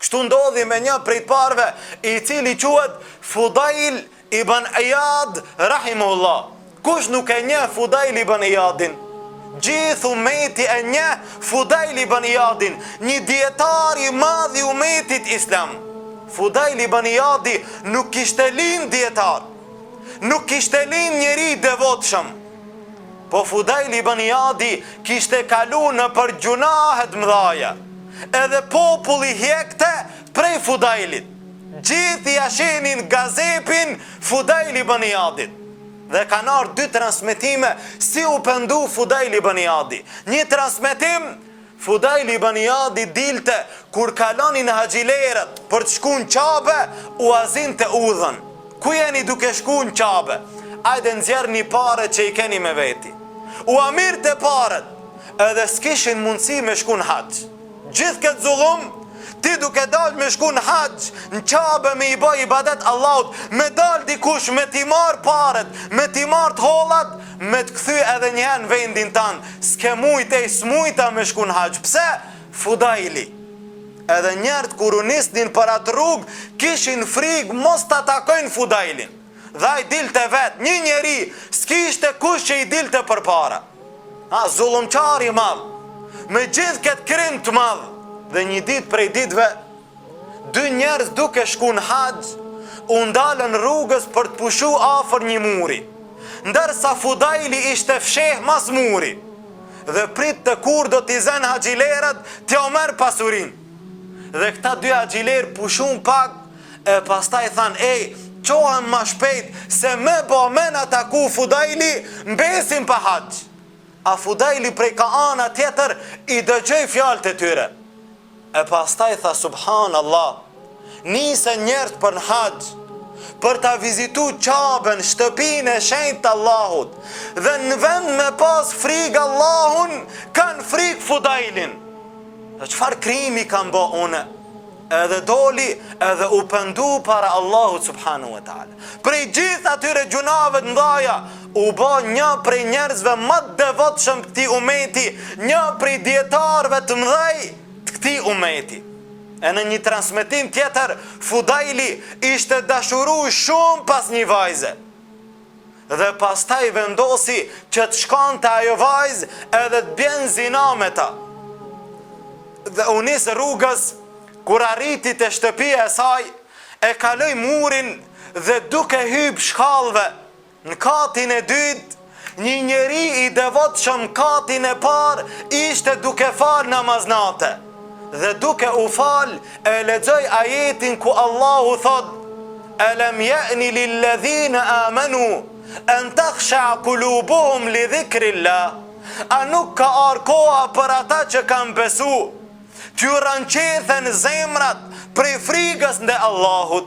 Kështu ndodhi me një prej parve i cili quhet Fudail ibn Iyad rahimahullah. Kush nuk e njeh Fudail ibn Iyadin? Gjithë umeti e njeh Fudail ibn Iyadin, një dietar i madh i umetit islam. Fudail ibn Iyadi nuk kishte lind dietar, nuk kishte lind njeri devotshëm. Po Fudail ibn Iyadi kishte kalu në për gjunahet mëdhaja. Edhe populli hjekte prej Fudailit. Gjithë ja shenin gazepin Fudail ibn Iyadit. Dhe kanë ardhur dy transmetime si u pendu Fudail ibn Iyadi. Një transmetim, Fudail ibn Iyadi dilte kur kalonin haxhilerët për të shkuar në Qabe, u azinte udhën. Ku jeni duke shkuar në Qabe? Ajde nxjerrni parët që i keni me veti. U amirte parët, edhe s'kishin mundësi me shku në haxh. Gjithë këtë zullum, ti duke dalë me shku në haxh, në Qabe me i bëj ibadet Allahut, me dalë dikush me t'i marë paret, me t'i marë të hollat, me të kthy edhe njëherë në vendin tanë. S'ke mujt e s'mujta me shku në haxh. Pse? Fudaili. Edhe njerët kur u nisnin për atë rrugë, kishin frikë mos ta takojnë Fudailin. Dhe ai dilte vetë, një njeri s'kishte kush që i dilte për para. Zullumqari madh, me gjithë këtë krim të madh. Dhe një ditë prej ditëve, dy njerëz duke shku në haxh, u ndalën rrugës për të pushu afër një muri, ndërsa Fudaili ishte fsheh mas muri dhe prit të kur do t'i zën haxhilerët t'ja merr pasurin. Dhe këta dy haxhiler pushun pak, e pastaj than, qohem ma shpejt se me po men ataku Fudaili, mbesim pa haxh. A Fudaili prej ka ana tjetër i dëgjoj fjalët e tyre. E pastaj tha, subhanallah, nise njerëz për në haxh, për ta vizitu Qaben, shtëpinë e shenjtë Allahut, dhe në vend me pas frikë Allahun, kanë frikë Fudailin. Dhe çfarë krimi kanë bë une? Edhe doli edhe u pendu para Allahut subhanahu wa ta'ala. Prej gjithë atyre gjunave të ndaja, u bë një prej njerëzve më të devotshëm këtij umeti, një prej dietarëve të mëdhej të këtij umeti. E në një transmetim tjetër, Fudaili ishte dashuru shumë pas një vajze. Dhe pastaj vendosi që të shkonte ajo vajzë edhe të bjen zina me ta. Dhe u nis rrugës, kur arriti te shtëpia e saj, e kaloi murin dhe duke hyp shkallëve në katin e dytë, një njeri i devotshëm katin e parë ishte duke fal namaznate. Dhe duke u fal, e lexoj ajetin ku Allahu thot: "Alam ya'ni lilladhina amanu an takhsha qulubuhum li dhikrillah." A nuk ka ardhur koha për ata që kanë besu, t'ju ranqethen zemrat prej frikës ndaj Allahut.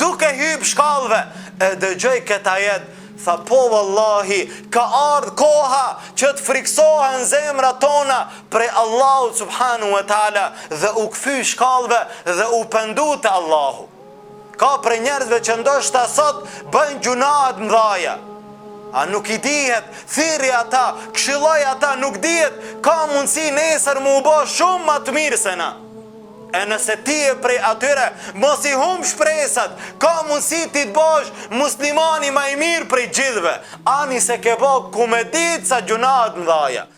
Duke hyp shkallëve, e dëgjoj këtë ajet, tha, po vallahi, ka ardhur koha që të friksohen zemrat tona prej Allahut subhanahu wa taala, dhe u kthy shkallëve dhe u pendu te Allahu. Ka prej njerëzve që ndoshta sot bëjnë gjunahet mëdhaja. A nuk i dihet, thirrje ata, këshilloj ata, nuk dihet, ka mundësi nesër mu bë shumë më të mirë se na. E nëse ti e prej atyre, mos i humb shpresat, ka mundësi ti të bësh muslimani më i mirë prej gjithëve, ani se ke bë ku me ditë sa gjunahet mëdhaja.